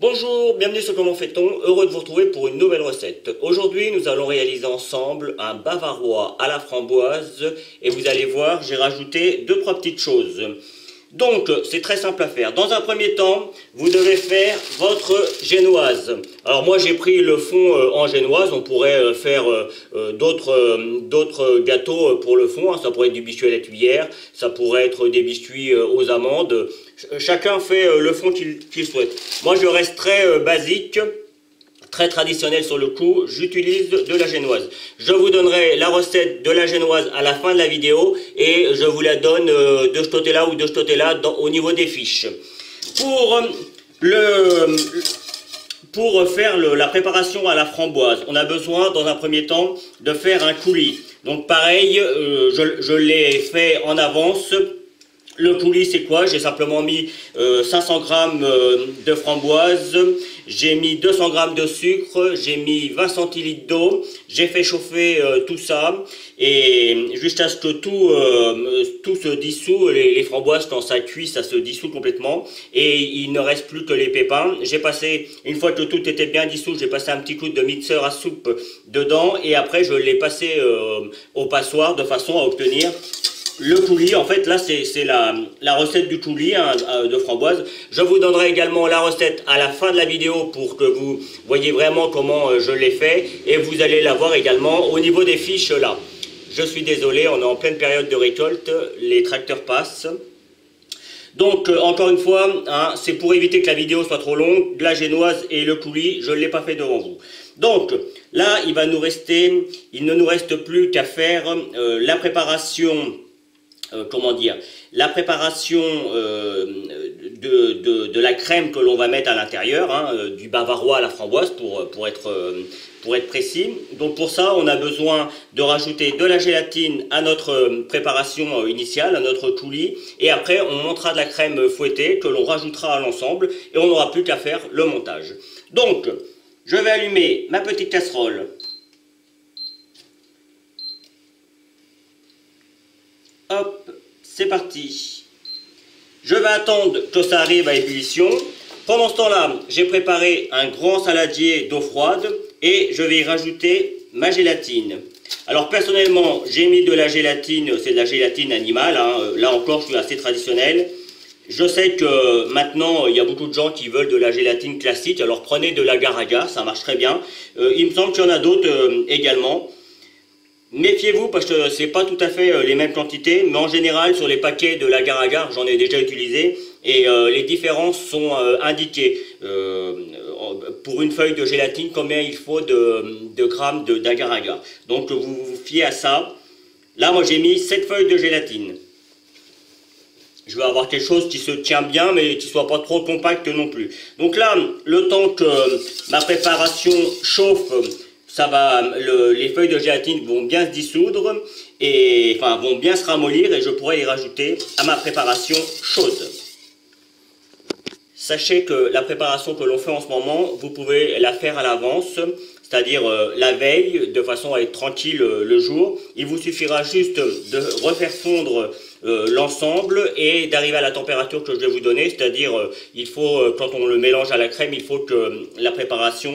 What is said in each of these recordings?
Bonjour, bienvenue sur Comment fait-on, heureux de vous retrouver pour une nouvelle recette. Aujourd'hui, nous allons réaliser ensemble un bavarois à la framboise et vous allez voir, j'ai rajouté 2-3 petites choses. Donc, c'est très simple à faire. Dans un premier temps, vous devez faire votre génoise. Alors moi, j'ai pris le fond en génoise. On pourrait faire d'autres gâteaux pour le fond. Ça pourrait être du biscuit à la cuillère, ça pourrait être des biscuits aux amandes. Chacun fait le fond qu'il souhaite. Moi, je reste très basique, très traditionnel sur le coup, j'utilise de la génoise. Je vous donnerai la recette de la génoise à la fin de la vidéo et je vous la donne de ce côté-là ou de ce côté-là au niveau des fiches. Pour faire la préparation à la framboise, on a besoin dans un premier temps de faire un coulis. Donc pareil, je l'ai fait en avance. Le coulis, c'est quoi? J'ai simplement mis 500 g de framboise, j'ai mis 200 g de sucre, j'ai mis 20 centilitres d'eau, j'ai fait chauffer tout ça, et jusqu'à ce que tout se dissout, les framboises, quand ça cuit, ça se dissout complètement, et il ne reste plus que les pépins. J'ai passé, une fois que tout était bien dissous, j'ai passé un petit coup de mixeur à soupe dedans, et après je l'ai passé au passoire de façon à obtenir le coulis. En fait, là, c'est la recette du coulis de framboise. Je vous donnerai également la recette à la fin de la vidéo pour que vous voyez vraiment comment je l'ai fait. Et vous allez la voir également au niveau des fiches là. Je suis désolé, on est en pleine période de récolte. Les tracteurs passent. Donc, encore une fois, c'est pour éviter que la vidéo soit trop longue. De la génoise et le coulis, je ne l'ai pas fait devant vous. Donc, là, il ne nous reste plus qu'à faire la préparation... la préparation de la crème que l'on va mettre à l'intérieur, du bavarois à la framboise pour être précis. Donc pour ça, on a besoin de rajouter de la gélatine à notre préparation initiale, à notre coulis, et après on montera de la crème fouettée que l'on rajoutera à l'ensemble et on n'aura plus qu'à faire le montage. Donc, je vais allumer ma petite casserole. Hop, c'est parti. Je vais attendre que ça arrive à ébullition. Pendant ce temps-là, j'ai préparé un grand saladier d'eau froide et je vais y rajouter ma gélatine. Alors personnellement, j'ai mis de la gélatine, c'est de la gélatine animale, là encore je suis assez traditionnel. Je sais que maintenant, il y a beaucoup de gens qui veulent de la gélatine classique, alors prenez de l'agar-agar, ça marche très bien. Il me semble qu'il y en a d'autres également. Méfiez-vous parce que c'est pas tout à fait les mêmes quantités, mais en général sur les paquets de l'agar-agar, j'en ai déjà utilisé et les différences sont indiquées. Pour une feuille de gélatine, combien il faut de grammes d'agar-agar. Donc vous vous fiez à ça. Là, moi j'ai mis 7 feuilles de gélatine. Je vais avoir quelque chose qui se tient bien, mais qui soit pas trop compact non plus. Donc là, le temps que ma préparation chauffe, les feuilles de gélatine vont bien se dissoudre, vont bien se ramollir et je pourrai les rajouter à ma préparation chaude. Sachez que la préparation que l'on fait en ce moment, vous pouvez la faire à l'avance, c'est-à-dire la veille, de façon à être tranquille le jour. Il vous suffira juste de refaire fondre l'ensemble et d'arriver à la température que je vais vous donner, c'est-à-dire quand on le mélange à la crème, il faut que la préparation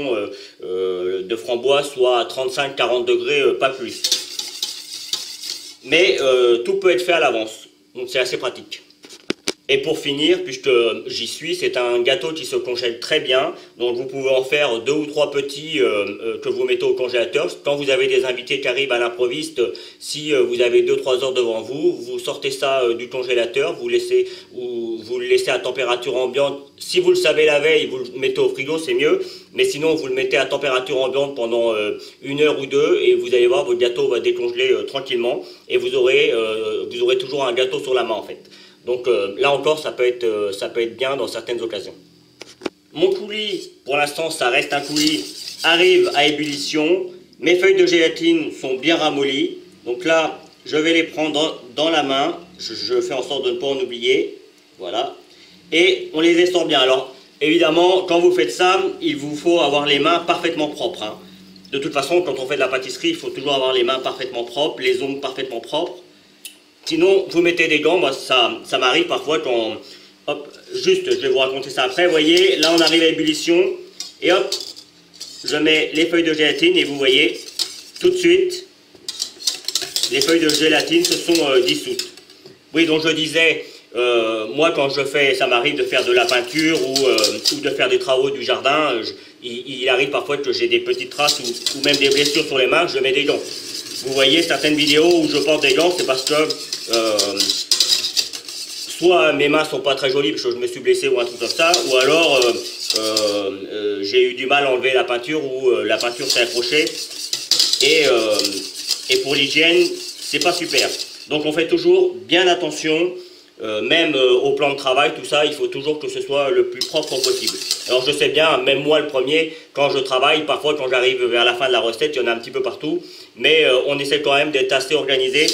de framboise soit à 35-40 degrés, pas plus. Mais tout peut être fait à l'avance, donc c'est assez pratique. Et pour finir, puisque j'y suis, c'est un gâteau qui se congèle très bien. Donc vous pouvez en faire 2 ou 3 petits que vous mettez au congélateur. Quand vous avez des invités qui arrivent à l'improviste, si vous avez 2-3 heures devant vous, vous sortez ça du congélateur, vous le laissez à température ambiante. Si vous le savez la veille, vous le mettez au frigo, c'est mieux. Mais sinon, vous le mettez à température ambiante pendant 1 heure ou 2 et vous allez voir, votre gâteau va décongeler tranquillement et vous aurez toujours un gâteau sur la main en fait. Donc là encore, ça peut être bien dans certaines occasions. Mon coulis, pour l'instant, ça reste un coulis, arrive à ébullition. Mes feuilles de gélatine sont bien ramollies. Donc là, je vais les prendre dans la main. Je fais en sorte de ne pas en oublier. Voilà. Et on les essorbe bien. Alors, évidemment, quand vous faites ça, il vous faut avoir les mains parfaitement propres. De toute façon, quand on fait de la pâtisserie, il faut toujours avoir les mains parfaitement propres, les ongles parfaitement propres. Sinon, vous mettez des gants. Moi, ça m'arrive parfois quand juste, je vais vous raconter ça après. Vous voyez, là on arrive à ébullition. Et hop, je mets les feuilles de gélatine et vous voyez, tout de suite, les feuilles de gélatine se sont dissoutes. Oui, donc je disais, moi quand je fais, ça m'arrive de faire de la peinture ou de faire des travaux du jardin, il arrive parfois que j'ai des petites traces ou même des blessures sur les mains, je mets des gants. Vous voyez certaines vidéos où je porte des gants, c'est parce que soit mes mains sont pas très jolies parce que je me suis blessé ou un truc comme ça, ou alors j'ai eu du mal à enlever la peinture ou la peinture s'est accrochée et pour l'hygiène c'est pas super. Donc on fait toujours bien attention, même au plan de travail, tout ça, il faut toujours que ce soit le plus propre possible. Alors je sais bien, même moi le premier, quand je travaille, parfois quand j'arrive vers la fin de la recette, il y en a un petit peu partout, mais on essaie quand même d'être assez organisé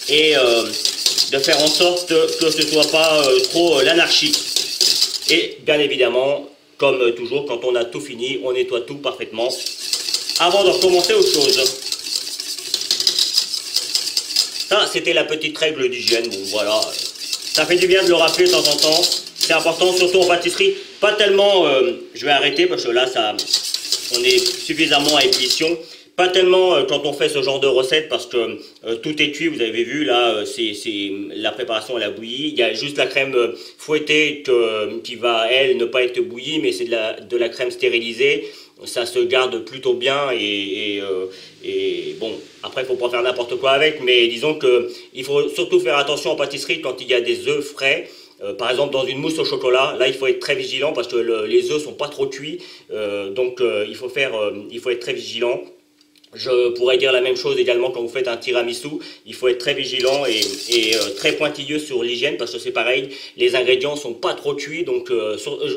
et de faire en sorte que ce ne soit pas trop l'anarchie. Et bien évidemment, comme toujours, quand on a tout fini, on nettoie tout parfaitement avant de recommencer autre chose. Ça, c'était la petite règle d'hygiène. Bon, voilà. Ça fait du bien de le rappeler de temps en temps. C'est important, surtout en pâtisserie. Pas tellement, je vais arrêter parce que là, on est suffisamment à ébullition. Pas tellement quand on fait ce genre de recette parce que tout est cuit, vous avez vu, là, c'est la préparation à la bouillie. Il y a juste la crème fouettée qui va, elle, ne pas être bouillie, mais c'est de la crème stérilisée. Ça se garde plutôt bien et bon, après il ne faut pas faire n'importe quoi avec, mais disons qu'il faut surtout faire attention en pâtisserie quand il y a des œufs frais. Par exemple dans une mousse au chocolat, là il faut être très vigilant parce que les œufs sont pas trop cuits, donc il faut être très vigilant. Je pourrais dire la même chose également quand vous faites un tiramisu, il faut être très vigilant et très pointilleux sur l'hygiène parce que c'est pareil, les ingrédients sont pas trop cuits, donc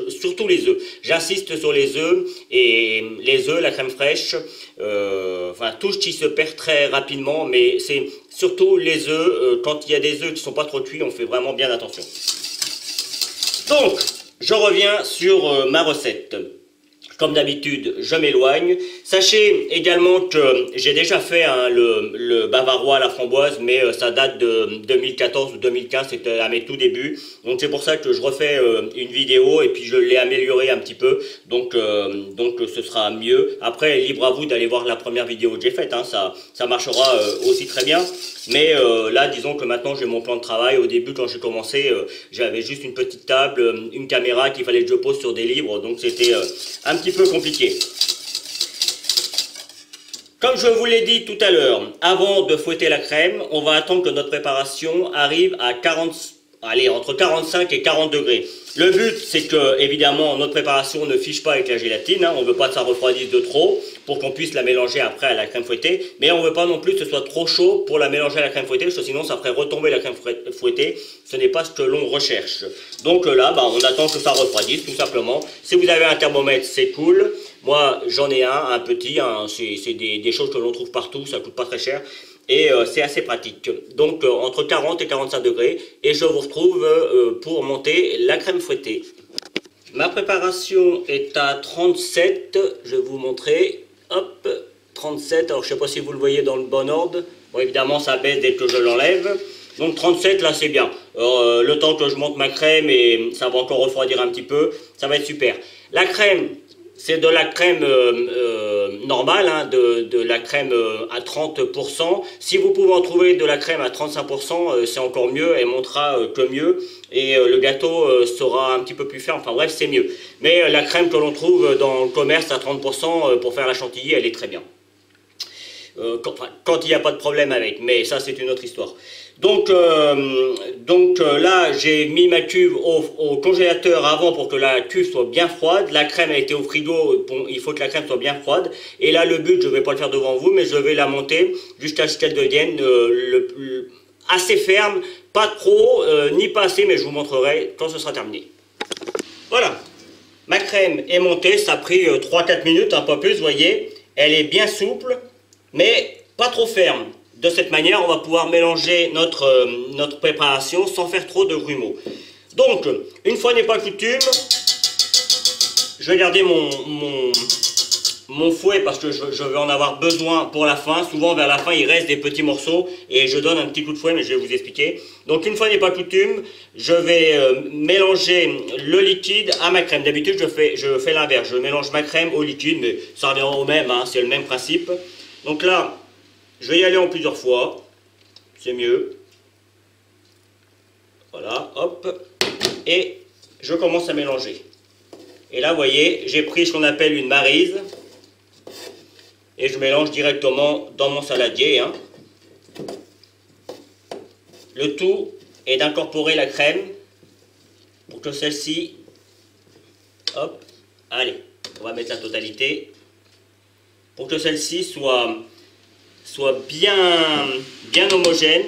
surtout les œufs. J'insiste sur les œufs et les œufs, la crème fraîche, enfin tout ce qui se perd très rapidement, mais c'est surtout les œufs, quand il y a des œufs qui sont pas trop cuits, on fait vraiment bien attention. Donc, je reviens sur ma recette. Comme d'habitude, je m'éloigne. Sachez également que j'ai déjà fait le bavarois à la framboise, mais ça date de 2014 ou 2015, c'était à mes tout débuts. Donc c'est pour ça que je refais une vidéo et puis je l'ai amélioré un petit peu. Donc ce sera mieux. Après, libre à vous d'aller voir la première vidéo que j'ai faite, hein, ça marchera aussi très bien. Mais là, disons que maintenant j'ai mon plan de travail. Au début, quand j'ai commencé, j'avais juste une petite table, une caméra qu'il fallait que je pose sur des livres. Donc c'était un petit peu compliqué. Comme je vous l'ai dit tout à l'heure, avant de fouetter la crème, on va attendre que notre préparation arrive à entre 45 et 40 degrés. Le but, c'est que, évidemment, notre préparation ne fiche pas avec la gélatine, hein, on ne veut pas que ça refroidisse de trop, pour qu'on puisse la mélanger après à la crème fouettée, mais on ne veut pas non plus que ce soit trop chaud pour la mélanger à la crème fouettée, parce que sinon ça ferait retomber la crème fouettée, ce n'est pas ce que l'on recherche. Donc là, on attend que ça refroidisse, tout simplement. Si vous avez un thermomètre, c'est cool. Moi, j'en ai un petit, hein, c'est des choses que l'on trouve partout, ça coûte pas très cher. Et c'est assez pratique. Donc entre 40 et 45 degrés. Et je vous retrouve pour monter la crème fouettée. Ma préparation est à 37. Je vais vous montrer. Hop, 37. Alors je ne sais pas si vous le voyez dans le bon ordre. Bon, évidemment ça baisse dès que je l'enlève. Donc 37 là c'est bien. Le temps que je monte ma crème et ça va encore refroidir un petit peu. Ça va être super. La crème. C'est de la crème normale, hein, de la crème à 30%. Si vous pouvez en trouver de la crème à 35%, c'est encore mieux, elle montera que mieux. Et le gâteau sera un petit peu plus ferme, enfin bref, c'est mieux. Mais la crème que l'on trouve dans le commerce à 30% pour faire la chantilly, elle est très bien. Quand il n'y a pas de problème avec, mais ça c'est une autre histoire. Donc là j'ai mis ma cuve au congélateur avant pour que la cuve soit bien froide. La crème a été au frigo, bon, il faut que la crème soit bien froide. Et là le but, je ne vais pas le faire devant vous, mais je vais la monter jusqu'à ce qu'elle devienne assez ferme, pas trop, ni pas assez, mais je vous montrerai quand ce sera terminé. Voilà, ma crème est montée, ça a pris 3-4 minutes, un peu plus, vous voyez. Elle est bien souple, mais pas trop ferme. De cette manière, on va pouvoir mélanger notre préparation sans faire trop de grumeaux. Donc, une fois n'est pas coutume, je vais garder mon fouet parce que je vais en avoir besoin pour la fin. Souvent, vers la fin, il reste des petits morceaux et je donne un petit coup de fouet, mais je vais vous expliquer. Donc une fois n'est pas coutume, je vais mélanger le liquide à ma crème. D'habitude je fais l'inverse, je mélange ma crème au liquide, mais ça revient au même, hein, c'est le même principe. Donc là, je vais y aller en plusieurs fois, c'est mieux. Voilà, hop, et je commence à mélanger. Et là, vous voyez, j'ai pris ce qu'on appelle une maryse, et je mélange directement dans mon saladier, hein. Le tout est d'incorporer la crème pour que celle-ci, hop, allez, on va mettre la totalité, pour que celle-ci soit bien homogène.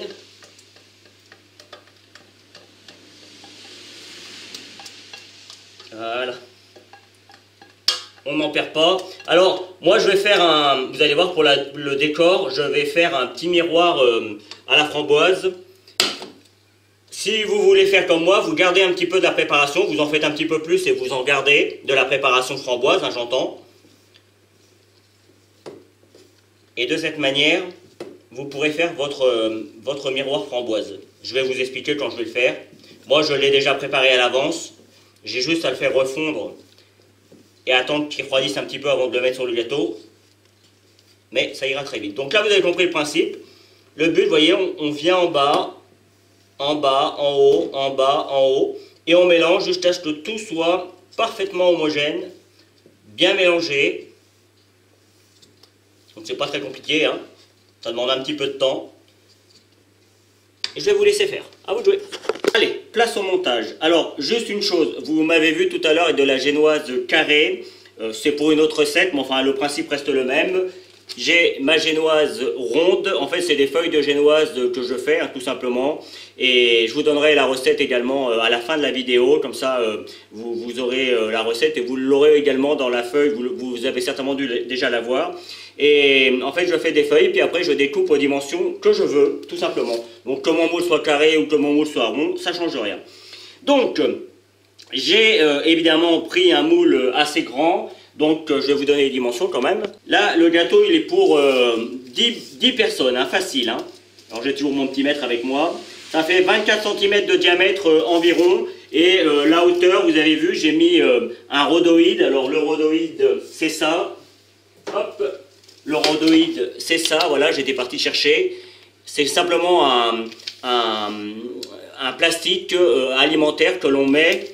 Voilà. On n'en perd pas. Alors, moi je vais faire vous allez voir pour le décor, je vais faire un petit miroir à la framboise. Si vous voulez faire comme moi, vous gardez un petit peu de la préparation, vous en faites un petit peu plus et vous en gardez de la préparation framboise, hein, j'entends. Et de cette manière, vous pourrez faire votre miroir framboise. Je vais vous expliquer quand je vais le faire. Moi, je l'ai déjà préparé à l'avance. J'ai juste à le faire refondre et attendre qu'il refroidisse un petit peu avant de le mettre sur le gâteau. Mais ça ira très vite. Donc là, vous avez compris le principe. Le but, vous voyez, on vient en bas, en haut, en bas, en haut. Et on mélange jusqu'à ce que tout soit parfaitement homogène, bien mélangé. Donc c'est pas très compliqué, hein. Ça demande un petit peu de temps. Et je vais vous laisser faire. À vous de jouer. Allez, place au montage. Alors, juste une chose. Vous m'avez vu tout à l'heure avec de la génoise carrée. C'est pour une autre recette, mais enfin le principe reste le même. J'ai ma génoise ronde. En fait, c'est des feuilles de génoise que je fais, hein, tout simplement. Et je vous donnerai la recette également à la fin de la vidéo. Comme ça, vous aurez la recette et vous l'aurez également dans la feuille. Vous avez certainement dû déjà la voir. Et en fait, je fais des feuilles, puis après, je découpe aux dimensions que je veux, tout simplement. Donc, que mon moule soit carré ou que mon moule soit rond, ça ne change rien. Donc, j'ai évidemment pris un moule assez grand. Donc, je vais vous donner les dimensions quand même. Là, le gâteau, il est pour 10 personnes, hein, facile. Hein. Alors, j'ai toujours mon petit mètre avec moi. Ça fait 24 cm de diamètre environ. Et la hauteur, vous avez vu, j'ai mis un rhodoïde. Alors, le rhodoïde, c'est ça. Hop. Le rhodoïde, c'est ça. Voilà, j'étais parti chercher. C'est simplement un plastique alimentaire que l'on met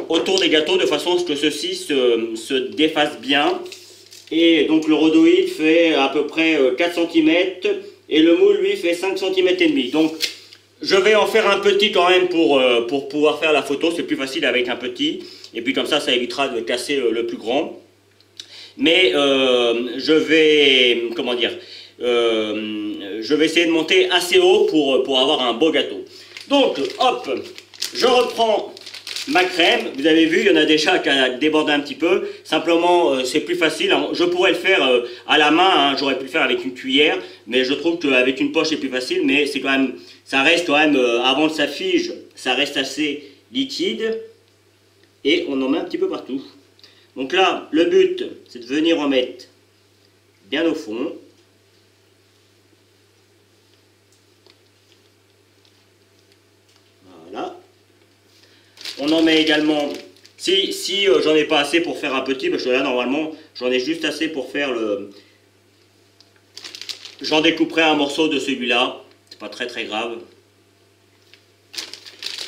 autour des gâteaux de façon à ce que ceux-ci se défassent bien. Et donc le rhodoïde fait à peu près 4 cm et le moule lui fait 5 cm et demi. Donc je vais en faire un petit quand même pour pouvoir faire la photo, c'est plus facile avec un petit. Et puis comme ça évitera de casser le plus grand. Mais je vais, comment dire, je vais essayer de monter assez haut pour avoir un beau gâteau. Donc hop, je reprends ma crème, vous avez vu, il y en a déjà qui a débordé un petit peu, simplement c'est plus facile, alors, je pourrais le faire à la main, hein, j'aurais pu le faire avec une cuillère, mais je trouve qu'avec une poche c'est plus facile, mais c'est quand même, ça reste quand même, avant que ça fige, ça reste assez liquide, et on en met un petit peu partout. Donc là, le but, c'est de venir en mettre bien au fond. Voilà. On en met également, si j'en ai pas assez pour faire un petit, parce que là normalement j'en ai juste assez pour faire le... J'en découperai un morceau de celui-là, c'est pas très grave.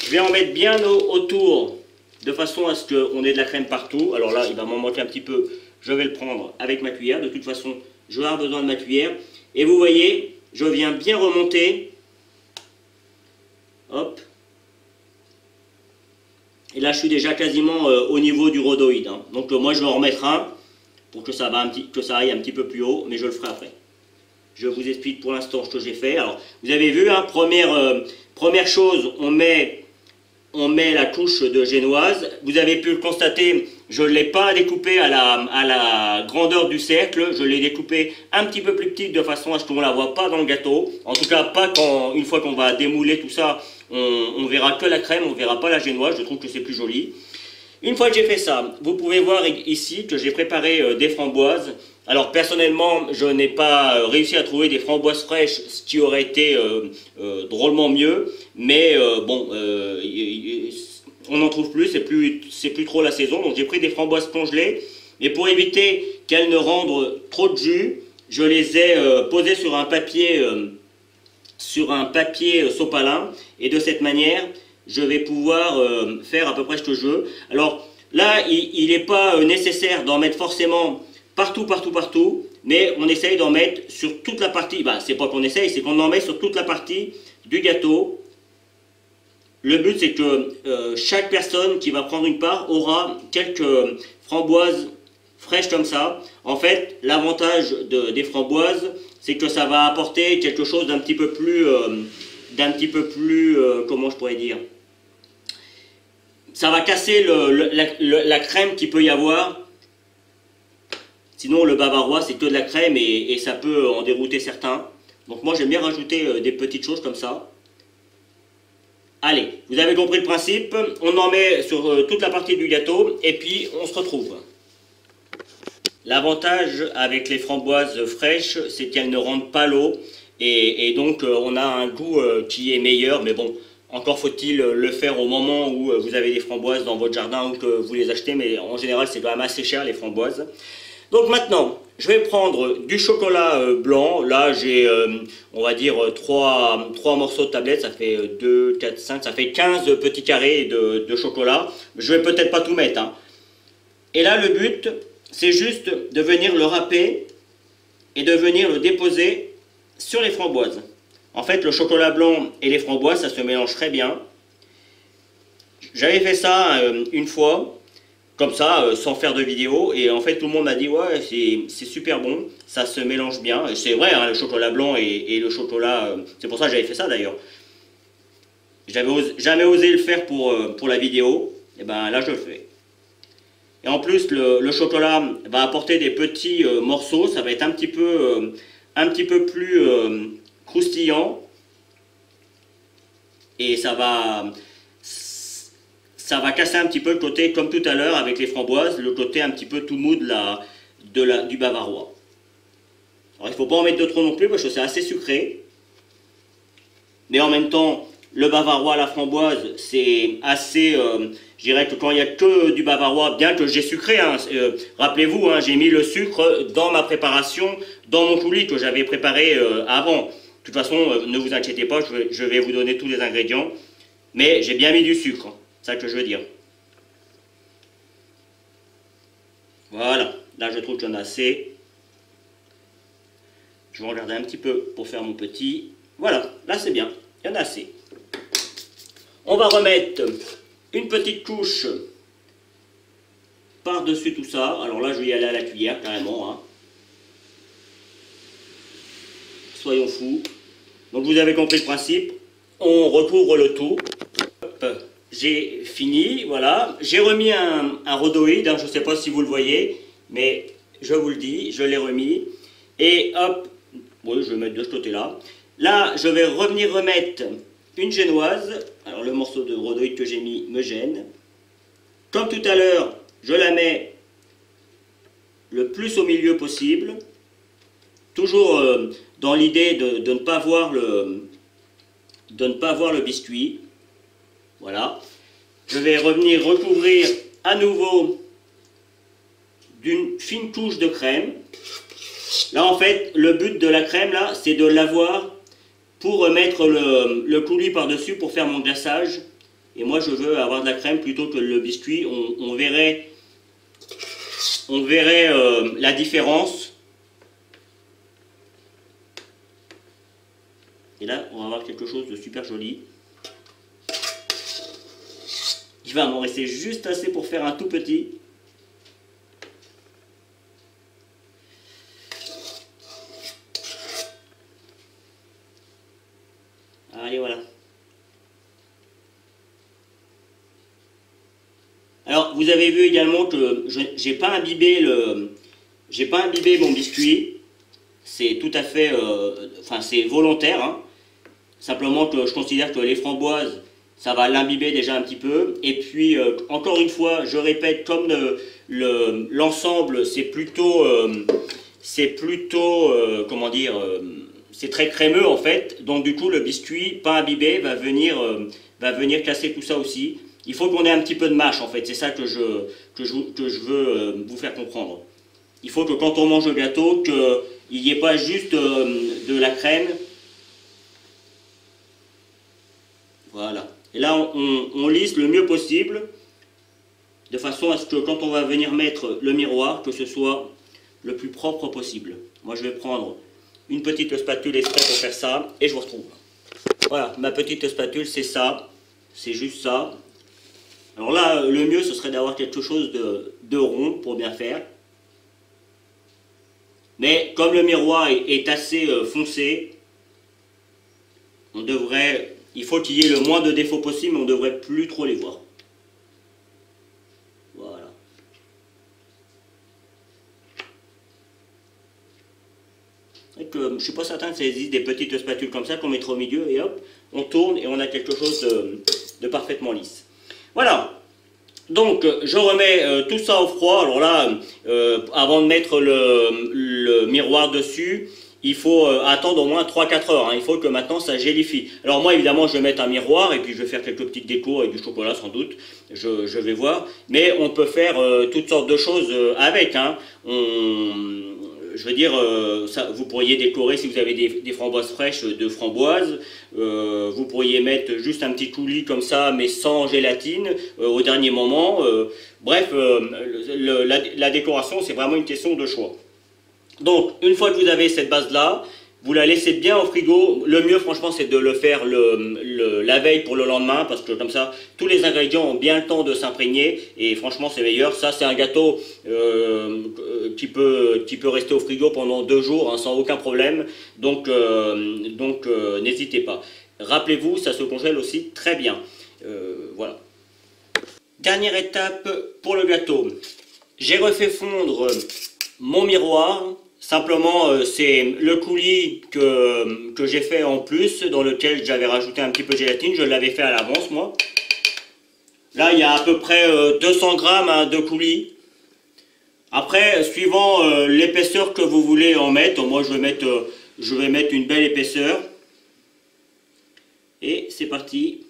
Je vais en mettre bien autour, de façon à ce qu'on ait de la crème partout. Alors là il va m'en manquer un petit peu, je vais le prendre avec ma cuillère, de toute façon je vais avoir besoin de ma cuillère. Et vous voyez, je viens bien remonter, hop. Et là, je suis déjà quasiment au niveau du rhodoïde. Hein. Donc moi, je vais en remettre un pour que ça aille un petit peu plus haut, mais je le ferai après. Je vous explique pour l'instant ce que j'ai fait. Alors, vous avez vu, hein, première chose, on met la couche de génoise. Vous avez pu le constater, je ne l'ai pas découpé à la grandeur du cercle. Je l'ai découpé un petit peu plus petite de façon à ce qu'on ne la voit pas dans le gâteau. En tout cas, pas une fois qu'on va démouler tout ça. On verra que la crème, on ne verra pas la génoise, je trouve que c'est plus joli. Une fois que j'ai fait ça, vous pouvez voir ici que j'ai préparé des framboises. Alors personnellement, je n'ai pas réussi à trouver des framboises fraîches, ce qui aurait été drôlement mieux. Mais bon, on n'en trouve plus, c'est plus trop la saison. Donc j'ai pris des framboises congelées. Et pour éviter qu'elles ne rendent trop de jus, je les ai posées sur un papier sopalin. Et de cette manière, je vais pouvoir faire à peu près ce jeu. Alors là, il n'est pas nécessaire d'en mettre forcément partout, mais on essaye d'en mettre sur toute la partie, c'est pas qu'on essaye, c'est qu'on en met sur toute la partie du gâteau. Le but, c'est que chaque personne qui va prendre une part aura quelques framboises fraîches comme ça. En fait, l'avantage des framboises, c'est que ça va apporter quelque chose d'un petit peu plus, comment je pourrais dire, ça va casser la crème qu'il peut y avoir. Sinon, le bavarois, c'est que de la crème et ça peut en dérouter certains. Donc moi, j'aime bien rajouter des petites choses comme ça. Allez, vous avez compris le principe. On en met sur toute la partie du gâteau et puis on se retrouve. L'avantage avec les framboises fraîches, c'est qu'elles ne rendent pas l'eau et donc on a un goût qui est meilleur. Mais bon, encore faut-il le faire au moment où vous avez des framboises dans votre jardin ou que vous les achetez. Mais en général, c'est quand même assez cher les framboises. Donc maintenant, je vais prendre du chocolat blanc. Là, j'ai, on va dire, 3 morceaux de tablette. Ça fait 2, 4, 5, ça fait 15 petits carrés de chocolat. Je vais peut-être pas tout mettre, hein. Et là, le but, c'est juste de venir le râper et de venir le déposer sur les framboises. En fait, le chocolat blanc et les framboises, ça se mélange très bien. J'avais fait ça une fois, comme ça, sans faire de vidéo, et en fait tout le monde m'a dit ouais, c'est super bon, ça se mélange bien. Et c'est vrai, hein, le chocolat blanc et le chocolat, c'est pour ça que j'avais fait ça d'ailleurs. J'avais jamais osé le faire pour la vidéo, et ben là je le fais. Et en plus le chocolat va apporter des petits morceaux, ça va être un petit peu plus croustillant, et ça va casser un petit peu le côté, comme tout à l'heure avec les framboises, le côté un petit peu tout mou du bavarois. Alors il ne faut pas en mettre de trop non plus parce que c'est assez sucré. Mais en même temps, le bavarois à la framboise, c'est assez... je dirais que quand il n'y a que du bavarois, bien que j'ai sucré, hein, rappelez-vous, hein, j'ai mis le sucre dans ma préparation, dans mon coulis que j'avais préparé avant. De toute façon, ne vous inquiétez pas, je vais vous donner tous les ingrédients. Mais j'ai bien mis du sucre. C'est ça que je veux dire. Voilà, là je trouve qu'il y en a assez. Je vais regarder un petit peu pour faire mon petit. Voilà, là c'est bien, il y en a assez. On va remettre une petite couche par-dessus tout ça. Alors là je vais y aller à la cuillère carrément, hein. Soyons fous. Donc vous avez compris le principe. On recouvre le tout. J'ai fini, voilà. J'ai remis un rhodoïde, hein, je ne sais pas si vous le voyez, mais je vous le dis, je l'ai remis. Et hop, oui, je vais mettre de ce côté-là. Là, je vais revenir remettre une génoise. Alors le morceau de rhodoïde que j'ai mis me gêne. Comme tout à l'heure, je la mets le plus au milieu possible. Toujours dans l'idée de ne pas voir le biscuit. Voilà. Je vais revenir recouvrir à nouveau d'une fine couche de crème. Là, en fait, le but de la crème, là, c'est de l'avoir pour mettre le coulis par-dessus pour faire mon glaçage. Et moi, je veux avoir de la crème plutôt que le biscuit. On verrait la différence. Et là, on va avoir quelque chose de super joli. Il va m'en rester juste assez pour faire un tout petit. Allez, voilà. Alors, vous avez vu également que j'ai pas imbibé mon biscuit. C'est tout à fait, c'est volontaire, hein. Simplement que je considère que les framboises, Ça va l'imbiber déjà un petit peu. Et puis, encore une fois, je répète, comme l'ensemble, comment dire, c'est très crémeux en fait. Donc du coup, le biscuit pas imbibé va venir casser tout ça aussi. Il faut qu'on ait un petit peu de mâche en fait. C'est ça que je veux vous faire comprendre. Il faut que quand on mange le gâteau, qu'il n'y ait pas juste de la crème. Voilà. Et là, on lisse le mieux possible, de façon à ce que quand on va venir mettre le miroir, que ce soit le plus propre possible. Moi, je vais prendre une petite spatule exprès pour faire ça, et je vous retrouve. Voilà, ma petite spatule, c'est ça. C'est juste ça. Alors là, le mieux, ce serait d'avoir quelque chose de rond pour bien faire. Mais comme le miroir est assez foncé, il faut qu'il y ait le moins de défauts possible, mais on ne devrait plus trop les voir. Voilà. Je ne suis pas certain que ça existe des petites spatules comme ça qu'on mettrait au milieu et hop, on tourne et on a quelque chose de parfaitement lisse. Voilà. Donc je remets tout ça au froid. Alors là, avant de mettre le miroir dessus, il faut attendre au moins 3-4 heures. Hein. Il faut que maintenant ça gélifie. Alors moi évidemment je vais mettre un miroir et puis je vais faire quelques petites décos avec du chocolat sans doute. Je vais voir. Mais on peut faire toutes sortes de choses avec. Hein. Je veux dire, vous pourriez décorer si vous avez des framboises fraîches de framboises. Vous pourriez mettre juste un petit coulis comme ça, mais sans gélatine, au dernier moment. Bref, la décoration, c'est vraiment une question de choix. Donc, une fois que vous avez cette base-là, vous la laissez bien au frigo. Le mieux, franchement, c'est de le faire la veille pour le lendemain, parce que comme ça, tous les ingrédients ont bien le temps de s'imprégner, et franchement, c'est meilleur. Ça, c'est un gâteau qui peut rester au frigo pendant 2 jours, hein, sans aucun problème. Donc n'hésitez pas. Rappelez-vous, ça se congèle aussi très bien. Voilà. Dernière étape pour le gâteau. J'ai refait fondre mon miroir. Simplement, c'est le coulis que j'ai fait en plus, dans lequel j'avais rajouté un petit peu de gélatine. Je l'avais fait à l'avance, moi. Là, il y a à peu près 200 grammes hein, de coulis. Après, suivant l'épaisseur que vous voulez en mettre, moi je vais mettre une belle épaisseur. Et c'est parti.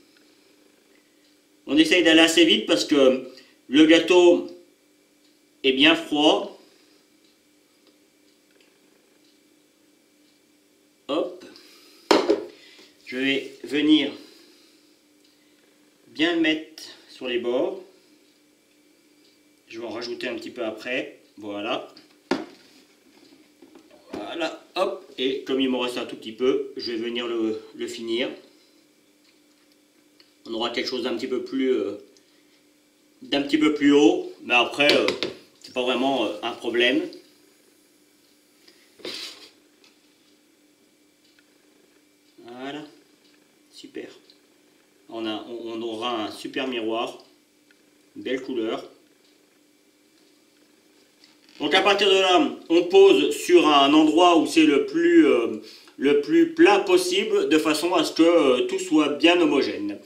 On essaye d'aller assez vite parce que le gâteau est bien froid. Hop, je vais venir bien le mettre sur les bords. Je vais en rajouter un petit peu après. Voilà. Voilà, hop. Et comme il me reste un tout petit peu, je vais venir le finir. On aura quelque chose d'un petit peu plus haut. Mais après, c'est pas vraiment un problème. Voilà, super. On aura un super miroir, belle couleur. Donc à partir de là, on pose sur un endroit où c'est le plus plat possible, de façon à ce que tout soit bien homogène.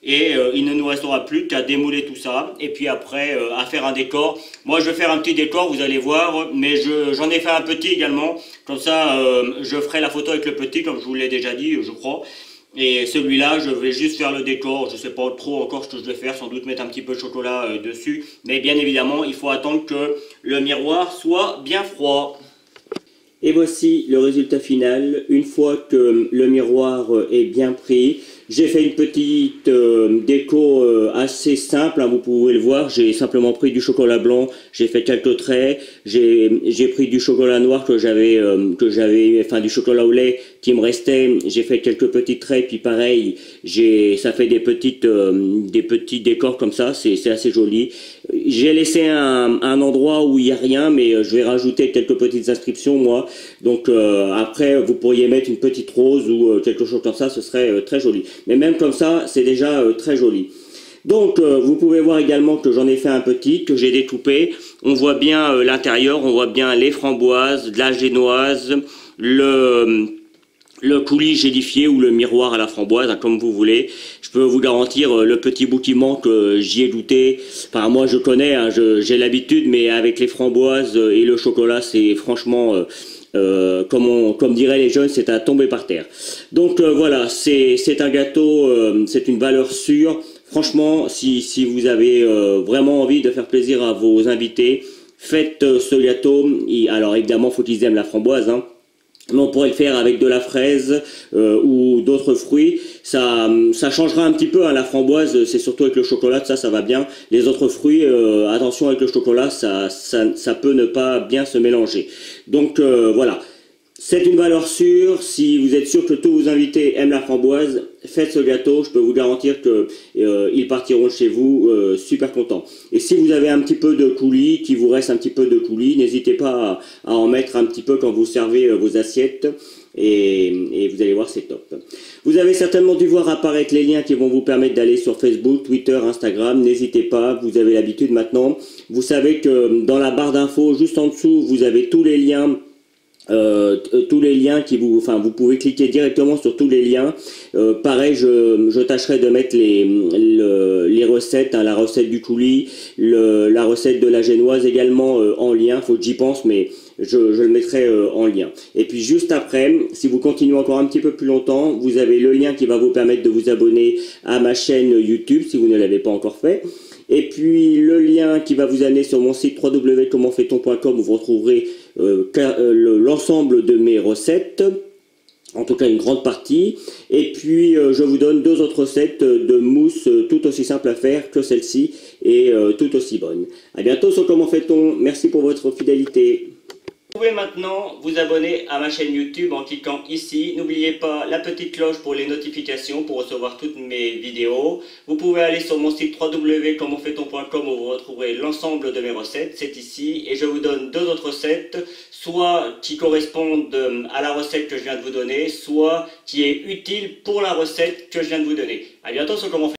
Et il ne nous restera plus qu'à démouler tout ça, et puis après à faire un décor. Moi je vais faire un petit décor, vous allez voir, mais j'en ai fait un petit également, comme ça je ferai la photo avec le petit, comme je vous l'ai déjà dit, je crois. Et celui-là, je vais juste faire le décor, je ne sais pas trop encore ce que je vais faire, sans doute mettre un petit peu de chocolat dessus, mais bien évidemment, il faut attendre que le miroir soit bien froid. Et voici le résultat final, une fois que le miroir est bien pris. J'ai fait une petite déco assez simple, hein, vous pouvez le voir. J'ai simplement pris du chocolat blanc, j'ai fait quelques traits, j'ai pris du chocolat noir que j'avais, enfin du chocolat au lait qui me restait. J'ai fait quelques petits traits, puis pareil, ça fait des petits décors comme ça, c'est assez joli. J'ai laissé un endroit où il n'y a rien, mais je vais rajouter quelques petites inscriptions moi. Donc après, vous pourriez mettre une petite rose ou quelque chose comme ça, ce serait très joli. Mais même comme ça, c'est déjà très joli. Donc vous pouvez voir également que j'en ai fait un petit, que j'ai découpé. On voit bien l'intérieur, on voit bien les framboises, de la génoise, le coulis gélifié ou le miroir à la framboise, hein, comme vous voulez. Je peux vous garantir le petit bout qui manque, j'y ai goûté. Enfin, moi je connais, hein, j'ai l'habitude, mais avec les framboises et le chocolat, c'est franchement, comme diraient les jeunes, c'est à tomber par terre. Donc voilà, c'est un gâteau, c'est une valeur sûre. Franchement, si vous avez vraiment envie de faire plaisir à vos invités, faites ce gâteau. Alors évidemment, faut qu'ils aiment la framboise, hein. Mais on pourrait le faire avec de la fraise ou d'autres fruits. Ça changera un petit peu, hein, la framboise, c'est surtout avec le chocolat, ça va bien. Les autres fruits, attention avec le chocolat, ça peut ne pas bien se mélanger. Donc voilà. C'est une valeur sûre. Si vous êtes sûr que tous vos invités aiment la framboise, faites ce gâteau. Je peux vous garantir que ils partiront chez vous super contents. Et si vous avez un petit peu de coulis, qu'il vous reste un petit peu de coulis, n'hésitez pas à en mettre un petit peu quand vous servez vos assiettes. Et vous allez voir, c'est top. Vous avez certainement dû voir apparaître les liens qui vont vous permettre d'aller sur Facebook, Twitter, Instagram. N'hésitez pas, vous avez l'habitude maintenant. Vous savez que dans la barre d'infos, juste en dessous, vous avez tous les liens qui vous pouvez cliquer directement sur tous les liens. Pareil, je tâcherai de mettre les recettes, hein, la recette du coulis, la recette de la génoise également en lien. Faut que j'y pense, mais je le mettrai en lien. Et puis juste après, si vous continuez encore un petit peu plus longtemps, vous avez le lien qui va vous permettre de vous abonner à ma chaîne YouTube si vous ne l'avez pas encore fait. Et puis le lien qui va vous amener sur mon site www.commentfaiton.com où vous retrouverez l'ensemble de mes recettes, en tout cas une grande partie. Et puis je vous donne 2 autres recettes de mousse tout aussi simples à faire que celle-ci et tout aussi bonnes. À bientôt sur Comment fait-on. Merci pour votre fidélité. Vous pouvez maintenant vous abonner à ma chaîne YouTube en cliquant ici. N'oubliez pas la petite cloche pour les notifications pour recevoir toutes mes vidéos. Vous pouvez aller sur mon site www.commentfaiton.com où vous retrouverez l'ensemble de mes recettes. C'est ici et je vous donne 2 autres recettes, soit qui correspondent à la recette que je viens de vous donner, soit qui est utile pour la recette que je viens de vous donner. À bientôt sur Comment